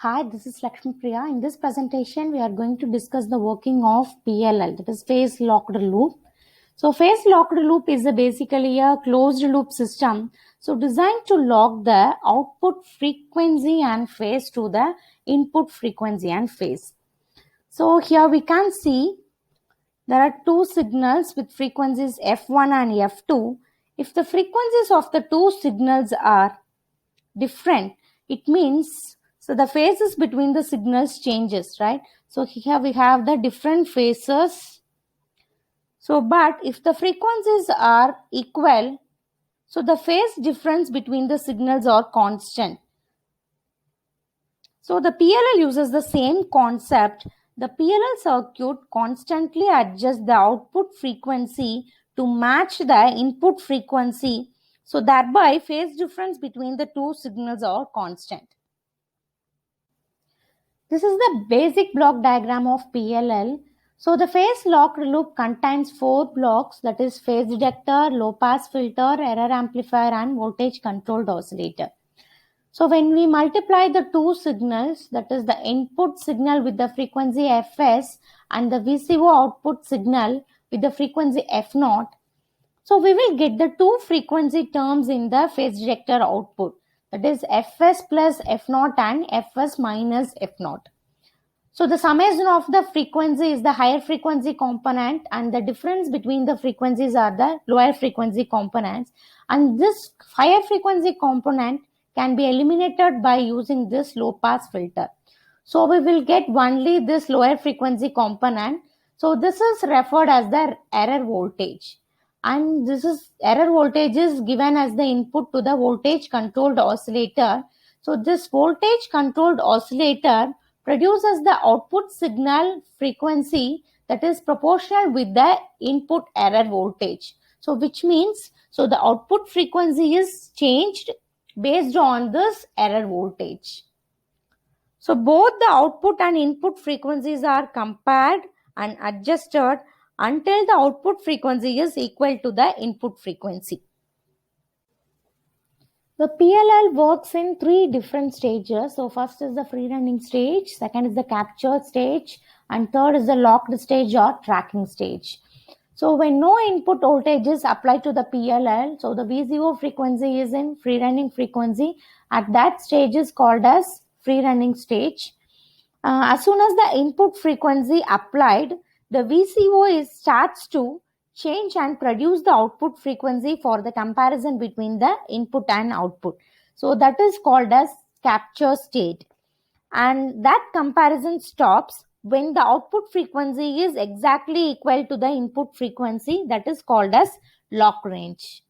Hi, this is Lakshmi Priya. In this presentation, we are going to discuss the working of PLL, that is phase locked loop. So phase locked loop is basically a closed loop system. So designed to lock the output frequency and phase to the input frequency and phase. So here we can see there are two signals with frequencies F1 and F2. If the frequencies of the two signals are different, it means so the phases between the signals changes, right? So here we have the different phases. So but if the frequencies are equal, so the phase difference between the signals are constant. So the PLL uses the same concept. The PLL circuit constantly adjusts the output frequency to match the input frequency. So thereby phase difference between the two signals are constant. This is the basic block diagram of PLL. So the phase locked loop contains 4 blocks, that is phase detector, low pass filter, error amplifier and voltage controlled oscillator. So when we multiply the two signals, that is the input signal with the frequency Fs and the VCO output signal with the frequency F0, so we will get the two frequency terms in the phase detector output, that is Fs plus F0 and Fs minus F0. So the summation of the frequency is the higher frequency component and the difference between the frequencies are the lower frequency components, and this higher frequency component can be eliminated by using this low pass filter. So we will get only this lower frequency component. So this is referred as the error voltage, and this is error voltage is given as the input to the voltage controlled oscillator. So this voltage controlled oscillator produces the output signal frequency that is proportional with the input error voltage. So which means, so the output frequency is changed based on this error voltage. So both the output and input frequencies are compared and adjusted until the output frequency is equal to the input frequency. The PLL works in 3 different stages. So first is the free running stage, second is the captured stage, and third is the locked stage or tracking stage. So when no input voltage is applied to the PLL, so the VCO frequency is in free running frequency, at that stage is called as free running stage. As soon as the input frequency applied, the VCO starts to change and produce the output frequency for the comparison between the input and output. So that is called as capture state. And that comparison stops when the output frequency is exactly equal to the input frequency, that is called as lock range.